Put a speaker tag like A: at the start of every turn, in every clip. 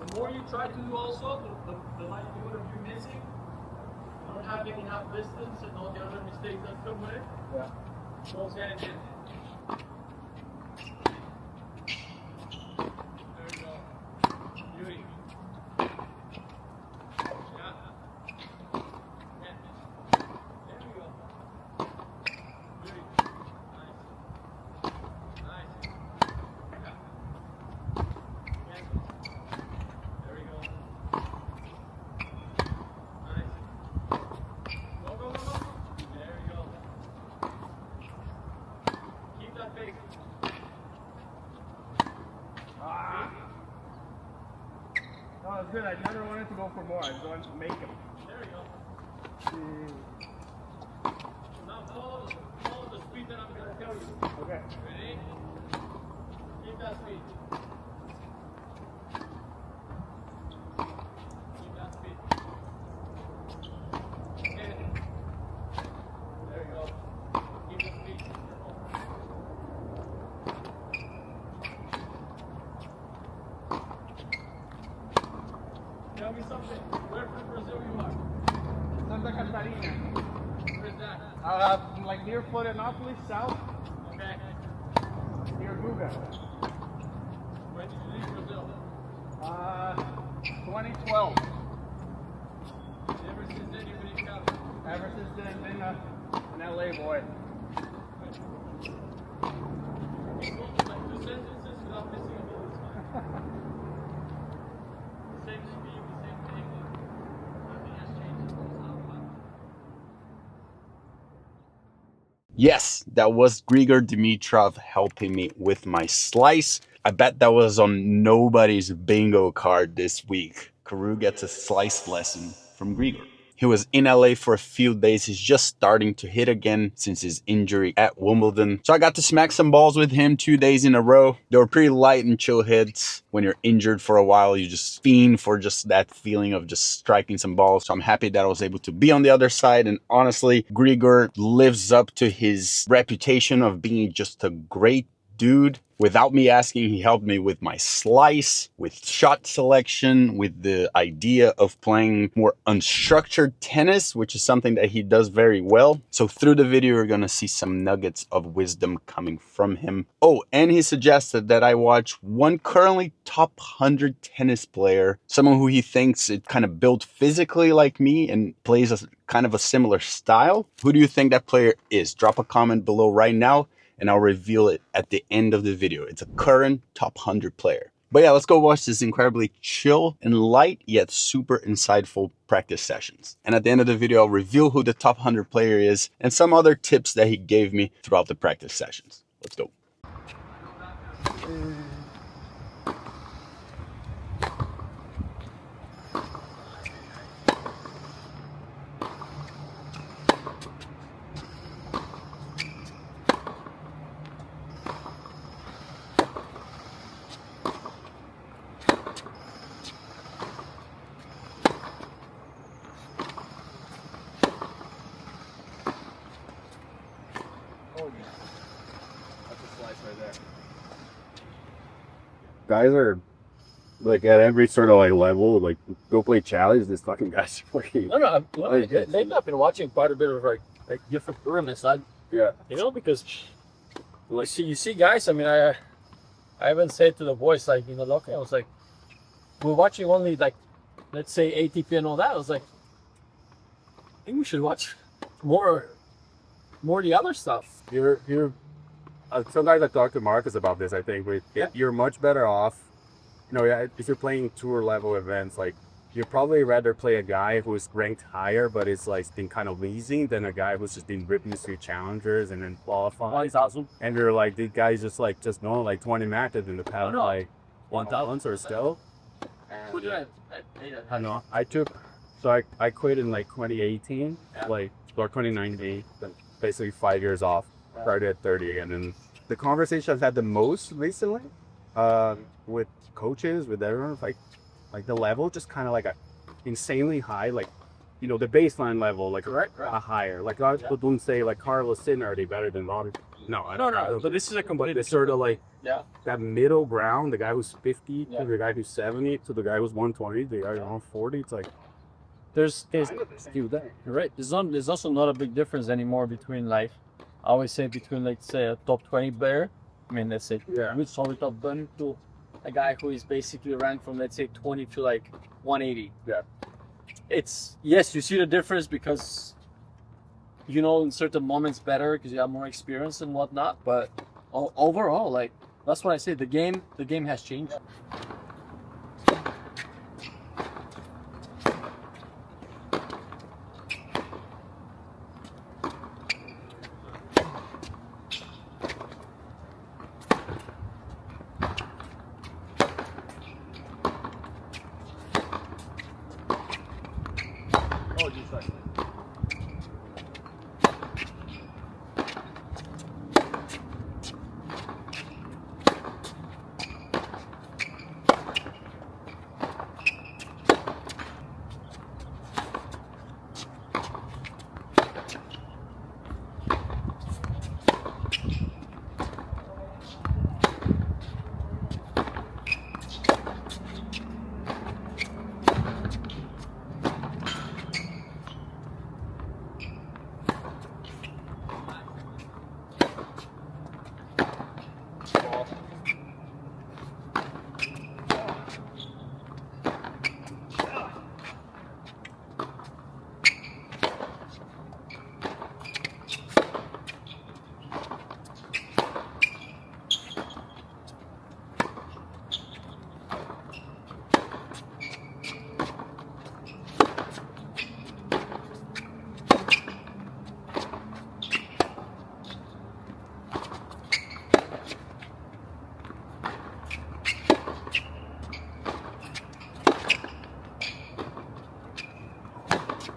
A: the more you try to do also, the likelihood of you missing, not having enough distance and all the other mistakes that come with it.
B: Yeah.
A: Goes hand in hand. There you go. Beauty. Yeah. Yeah. There we go. Beauty. Nice. Nice. Yeah. Yeah. There we go. Nice. Go, go, go, go. There you go. Keep that big.
B: No, it's good. I never wanted to go for more. I just wanted to make them.
A: There you go. Now follow the speed that I'm going to tell you.
B: Okay.
A: Ready? Keep that speed. Keep that speed. Okay. There you go. Keep the speed. Tell me something. Where from Brazil you are?
B: Santa Catarina.
A: Where's that?
B: Like near Florianopolis, south,
A: Okay.
B: near Guga.
A: When did you leave Brazil?
B: 2012.
A: Ever since then you've been in Cali.
B: Ever since then, I've been an LA boy.
A: It goes like 2 sentences without missing a word. Same speed, the same thing. Nothing has changed. It's not fun.
C: Yes, that was Grigor Dimitrov helping me with my slice. I bet that was on nobody's bingo card this week. Karue gets a slice lesson from Grigor. He was in LA for a few days. He's just starting to hit again since his injury at Wimbledon. So I got to smack some balls with him 2 days in a row. They were pretty light and chill hits. When you're injured for a while, you just fiend for just that feeling of just striking some balls. So I'm happy that I was able to be on the other side. And honestly, Grigor lives up to his reputation of being just a great dude. Without me asking, he helped me with my slice, with shot selection, with the idea of playing more unstructured tennis, which is something that he does very well. So through the video, you're gonna see some nuggets of wisdom coming from him. Oh, and he suggested that I watch one currently top 100 tennis player, someone who he thinks is kind of built physically like me and plays a kind of a similar style. Who do you think that player is? Drop a comment below right now, and I'll reveal it at the end of the video. It's a current top 100 player. But yeah, let's go watch this incredibly chill and light yet super insightful practice sessions. And at the end of the video, I'll reveal who the top 100 player is and some other tips that he gave me throughout the practice sessions. Let's go.
B: That's a slice right there.
D: Guys are like at every sort of like level, like go play challenge. This fucking guy's fucking
A: No, they've not been watching quite a bit of like different tournaments.
D: yeah.
A: You know, because like you see guys. I mean, I even said to the boys like, you know, okay, I was like, we're watching only like, let's say ATP and all that. I was like, I think we should watch more the other stuff.
D: You're sometimes I talk to Marcus about this. I think you're much better off. You know, if you're playing tour level events, like you'd probably rather play a guy who's ranked higher, but it's like been kind of lazy, than a guy who's just been ripping through challengers and then qualifying.
A: 1,000.
D: And you're like, these guys just know like 20 matches in the past,
A: no.
D: like
A: 1,000
D: months or so.
A: Who did
D: I know. I quit in like 2018, like or 2019, then basically 5 years off. Started at 30 again, and the conversation I've had the most recently, with coaches, with everyone, like the level just kind of like a insanely high, like, you know, the baseline level, like a higher. Like a lot of people don't say like Carlos Sin are they better than Robbie. No,
A: No.
D: But this is a completely sort of like
A: Yeah.
D: that middle ground. The guy who's 50
A: Yeah.
D: to the guy who's 70 to the guy who's 120, the guy who's 140. It's like
A: There's
D: do that.
A: you're right. There's also not a big difference anymore between like I always say between like say a top 20 player. I mean let's say
D: Yeah.
A: good solid top 20 to a guy who is basically ranked from let's say 20 to like 180.
D: Yeah.
A: It's yes, you see the difference because you know in certain moments better because you have more experience and whatnot. But overall, like that's what I say. The game has changed. Oh, just like.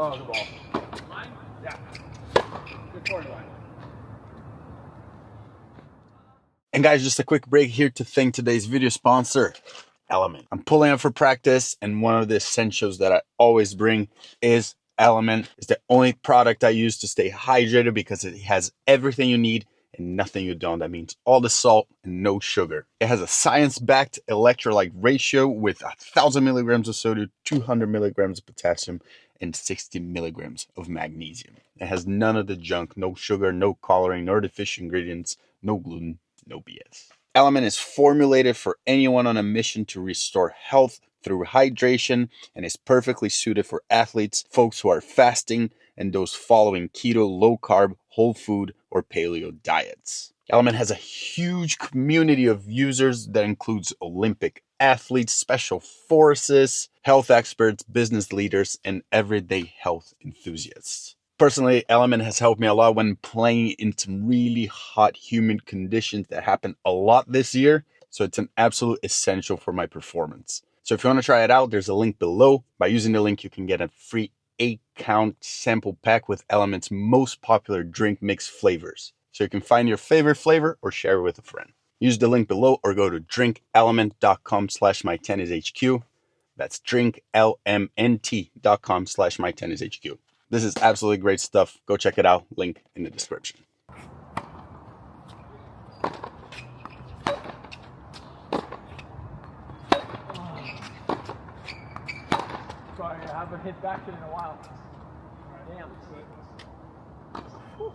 A: Oh, the ball. Line? Yeah. Good corner line.
C: And guys, just a quick break here to thank today's video sponsor, Element. I'm pulling up for practice, and one of the essentials that I always bring is Element. It's the only product I use to stay hydrated because it has everything you need and nothing you don't. That means all the salt and no sugar. It has a science-backed electrolyte ratio with 1,000 milligrams of sodium, 200 milligrams of potassium, and 60 milligrams of magnesium. It has none of the junk, no sugar, no coloring, no artificial ingredients, no gluten, no BS. Element is formulated for anyone on a mission to restore health through hydration and is perfectly suited for athletes, folks who are fasting, and those following keto, low carb, whole food, or paleo diets. Element has a huge community of users that includes Olympic athletes, special forces, health experts, business leaders, and everyday health enthusiasts. Personally, Element has helped me a lot when playing in some really hot, humid conditions that happened a lot this year. So it's an absolute essential for my performance. So if you want to try it out, there's a link below. By using the link, you can get a free 8-count sample pack with Element's most popular drink mix flavors. So you can find your favorite flavor or share it with a friend. Use the link below or go to drinkelement.com/mytennishq. That's drinklmnt.com/mytennishq. This is absolutely great stuff. Go check it out. Link in the description.
A: Sorry, I haven't hit back in a while. Damn. Whew.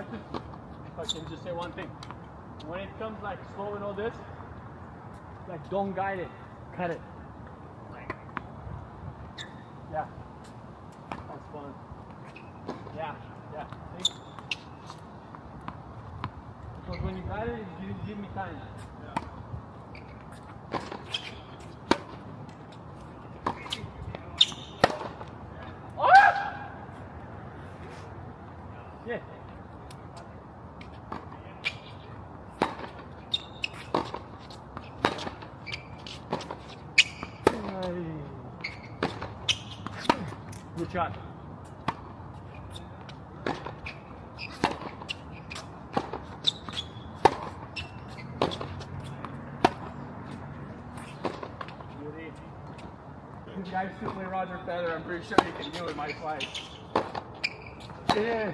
A: if I can just say one thing. When it comes like slow and all this, like don't guide it, cut it. Like, yeah, that's fun. Yeah, yeah. See? Because when you guide it, you give me time. Yeah. Good shot.
B: This guy used to play Roger Federer. I'm pretty sure he can do it my fight.
A: Yeah.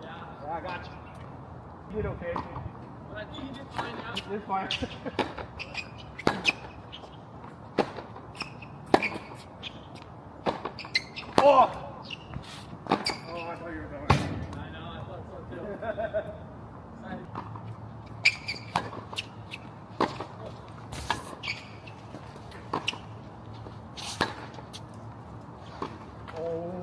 A: Yeah, I got you.
B: He did okay.
A: But I think he did fine now.
B: He did fine.
A: Oh!
B: Oh, I thought you were going.
A: I know, I thought so too.
B: Oh.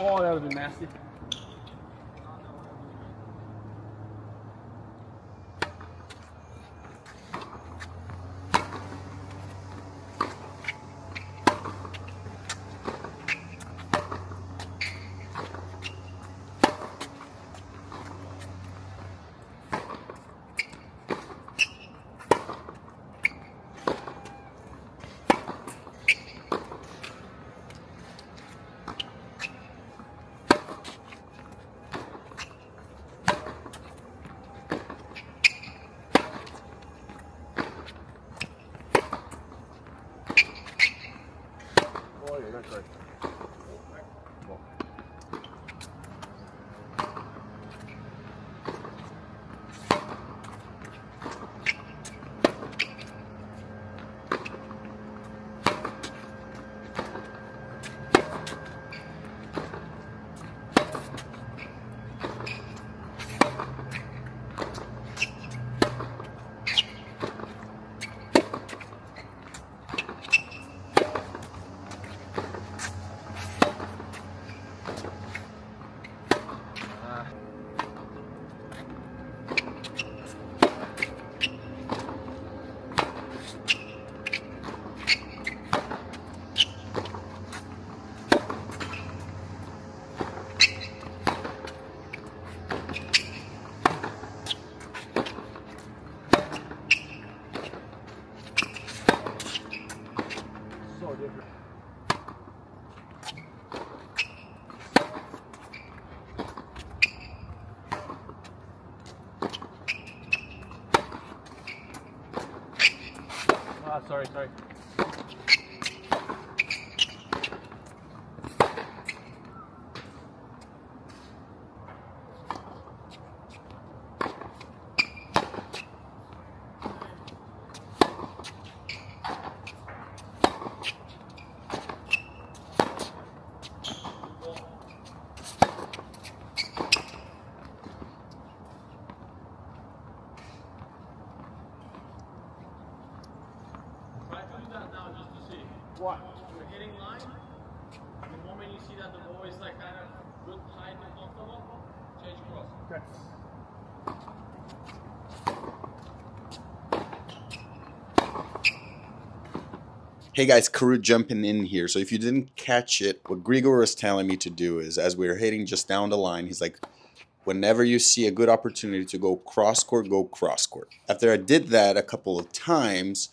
A: Oh, that would have been nasty. So different. Ah, sorry. Try to do that now just to see.
B: What?
A: You're hitting line. The moment you see that the ball is like kind of good height and comfortable, change cross.
B: Okay.
C: Hey guys, Karue jumping in here. So if you didn't catch it, what Grigor was telling me to do is, as we were hitting just down the line, he's like, whenever you see a good opportunity to go cross court, go cross court. After I did that a couple of times,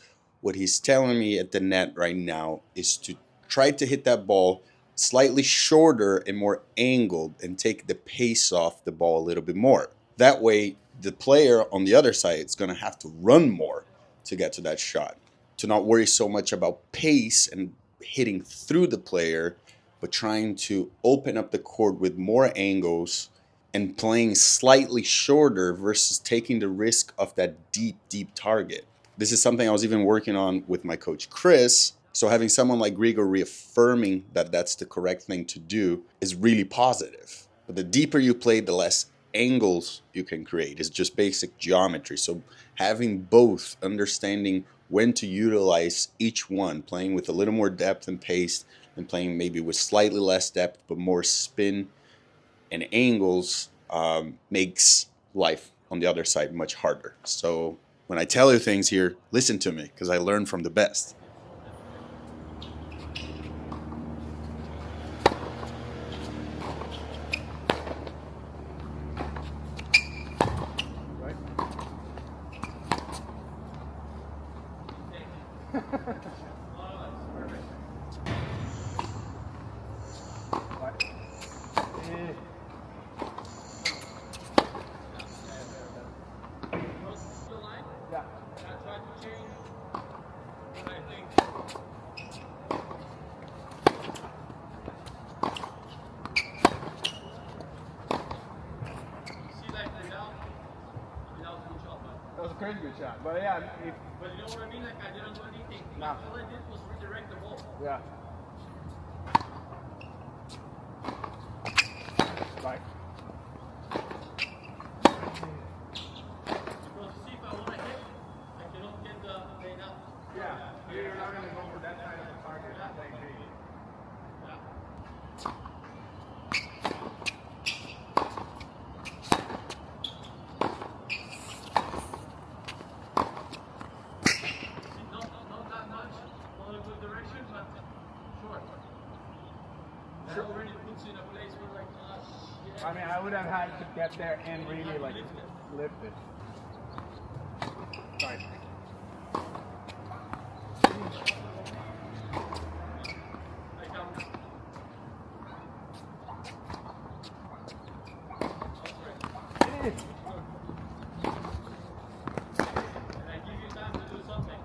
C: what he's telling me at the net right now is to try to hit that ball slightly shorter and more angled and take the pace off the ball a little bit more. That way, the player on the other side is going to have to run more to get to that shot, to not worry so much about pace and hitting through the player, but trying to open up the court with more angles and playing slightly shorter versus taking the risk of that deep, deep target. This is something I was even working on with my coach, Chris. So having someone like Grigor reaffirming that that's the correct thing to do is really positive. But the deeper you play, the less angles you can create. It's just basic geometry. So having both, understanding when to utilize each one, playing with a little more depth and pace, and playing maybe with slightly less depth but more spin and angles, makes life on the other side much harder. So when I tell you things here, listen to me, because I learn from the best.
B: That was a crazy good shot. But yeah,
A: But you know what I mean? Like I didn't do anything.
B: No.
A: All I did was redirect the ball.
B: yeah. Right.
A: Because see if I want to hit, I cannot get the lane out.
B: Yeah. You're not going to go for that kind of a target. That big.
A: Not that much, not a good direction, but short. That already puts you in a place where like, ah, shit.
B: I mean, I would have had to get there and really like lift it. Sorry.
A: Like and I give you time to do something.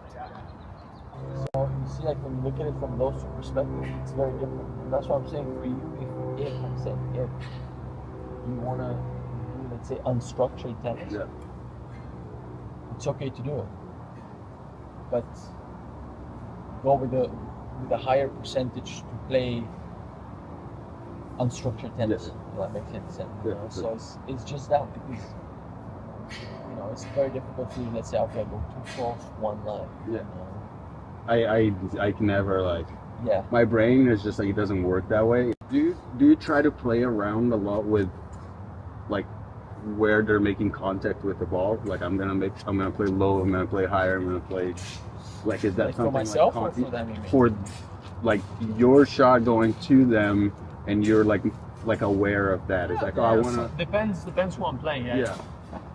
A: So you see, like when you look at it from those two perspectives, it's very different. And that's what I'm saying for you. If I'm saying if you want to do, let's say, unstructured tennis, it's okay to do it, but go with a higher percentage to play unstructured tennis. If that makes any sense. You know? So it's just that, because you know it's very difficult to, let's say, okay, I go too close one line.
D: Yeah.
A: You know?
D: I can never like.
A: Yeah.
D: My brain is just like, it doesn't work that way. Do you try to play around a lot with like where they're making contact with the ball? Like I'm gonna play low, I'm gonna play higher, I'm gonna play like, is that
A: Like
D: something
A: for myself
D: like
A: or for them? You mean?
D: for like your shot going to them and you're like aware of that? It's like, oh, I
A: Yeah,
D: wanna
A: so depends who I'm playing.
D: yeah.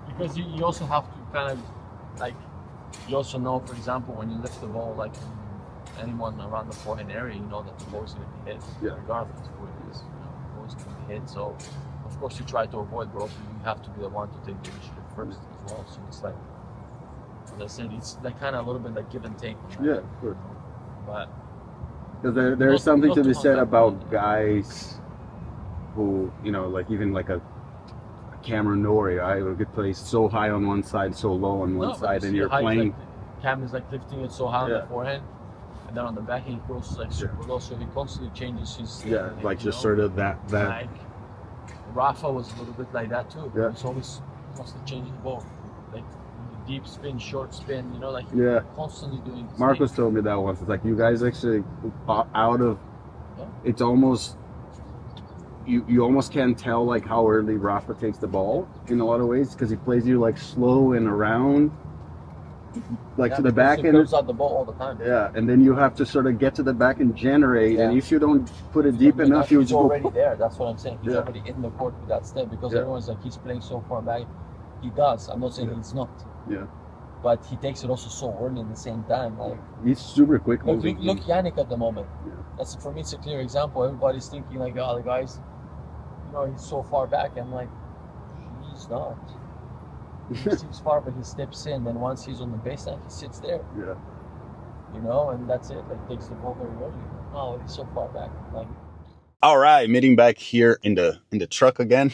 A: Because you also have to kind of like, you also know, for example, when you lift the ball, like anyone around the forehand area, you know that the ball is going to be hit, regardless of who it is. You know, the ball is going to be hit. So, of course, you try to avoid, but also you have to be the one to take the initiative first as well. So it's like, as I said, it's like kind of a little bit like give and take. Right?
D: Yeah, of course.
A: But
D: Because there's
A: Not-
D: something
A: not
D: to be
A: to
D: said
A: contact
D: about
A: ball.
D: guys who, you know, like even like a Cameron Norrie, I could play so high on one side, so low on one
A: no, but
D: side,
A: you
D: and
A: see
D: you're
A: how he's,
D: playing.
A: like, Cam is like lifting it so high on
D: Yeah.
A: the forehand, and then on the back he goes like super low, so he constantly changes his.
D: Yeah, like just sort of that.
A: Like Rafa was a little bit like that too.
D: Yeah.
A: He's always constantly changing the ball, like deep spin, short spin. You know, like
D: Yeah.
A: constantly doing. his
D: Marcos
A: thing.
D: told me that once. It's like you guys actually out of.
A: Yeah.
D: It's almost. You almost can't tell like how early Rafa takes the ball in a lot of ways, because he plays you like slow and around, like
A: Yeah,
D: to the
A: because
D: back
A: he
D: end.
A: goes out the ball all the time.
D: Yeah, and then you have to sort of get to the back and generate, and
A: Yeah.
D: if you don't put it deep enough, you
A: he's
D: just go.
A: already there. That's what I'm saying. He's
D: Yeah.
A: already in the court with that step, because
D: Yeah.
A: everyone's like he's playing so far back. He does. I'm not saying he's not.
D: Yeah.
A: but he takes it also so early at the same time. Like,
D: He's super quick.
A: look Yannick at the moment.
D: Yeah.
A: That's, for me, it's a clear example. Everybody's thinking like, oh, the guy's, he's so far back. I'm like, he's not. He seems far, but he steps in. Then once he's on the baseline, he sits there.
D: Yeah.
A: And that's it. Like, takes the ball very early. Oh, he's so far back. Like,
C: All right, meeting back here in the truck again.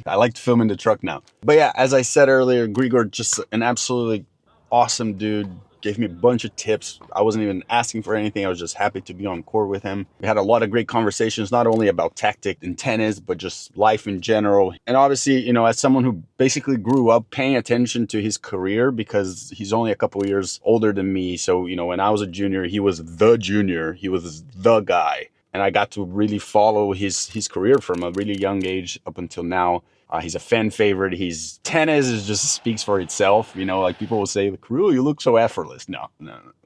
C: I like to film in the truck now. But yeah, as I said earlier, Grigor, just an absolutely awesome dude. Gave me a bunch of tips. I wasn't even asking for anything. I was just happy to be on court with him. We had a lot of great conversations, not only about tactic and tennis, but just life in general. And obviously, as someone who basically grew up paying attention to his career, because he's only a couple of years older than me. So, when I was a junior, he was the junior. He was the guy. And I got to really follow his career from a really young age up until now. He's a fan favorite. His tennis just speaks for itself. Like people will say, Karue, you look so effortless. No.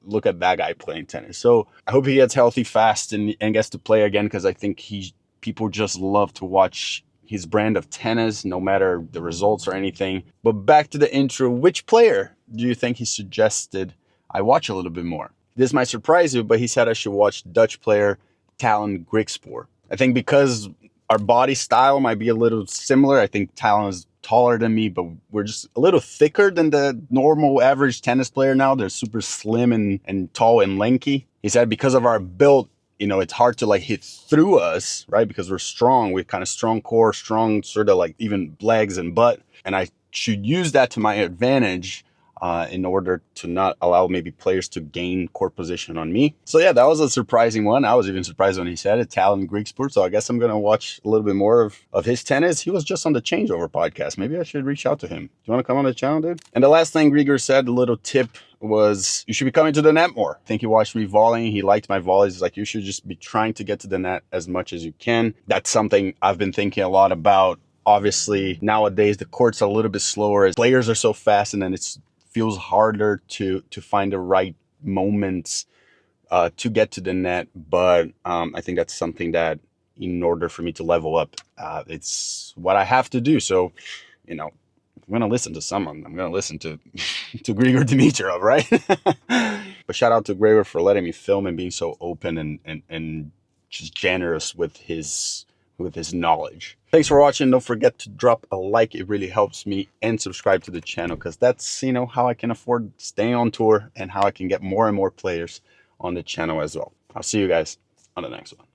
C: Look at that guy playing tennis. So I hope he gets healthy fast and gets to play again, because I think people just love to watch his brand of tennis, no matter the results or anything. But back to the intro, which player do you think he suggested I watch a little bit more? This might surprise you, but he said I should watch Dutch player Talon Grigspor. I think because our body style might be a little similar. I think Talon is taller than me, but we're just a little thicker than the normal average tennis player now. They're super slim and tall and lanky. He said because of our build, it's hard to like hit through us, right? Because we're strong. We're kind of strong core, strong sort of like even legs and butt. And I should use that to my advantage in order to not allow maybe players to gain court position on me. So yeah, that was a surprising one. I was even surprised when he said it, Talon Grigspor. So I guess I'm going to watch a little bit more of his tennis. He was just on the Changeover podcast. Maybe I should reach out to him. Do you want to come on the channel, dude? And the last thing Grigor said, a little tip, was you should be coming to the net more. I think he watched me volleying. He liked my volleys. He's like, you should just be trying to get to the net as much as you can. That's something I've been thinking a lot about. Obviously, nowadays, the court's a little bit slower. Players are so fast, and then feels harder to find the right moments to get to the net. But I think that's something that in order for me to level up, it's what I have to do. So, I'm going to listen to someone. I'm going to listen to Grigor Dimitrov, right? But shout out to Grigor for letting me film and being so open and just generous with his knowledge. Thanks for watching. Don't forget to drop a like. It really helps me, and subscribe to the channel, because that's, how I can afford staying on tour and how I can get more and more players on the channel as well. I'll see you guys on the next one.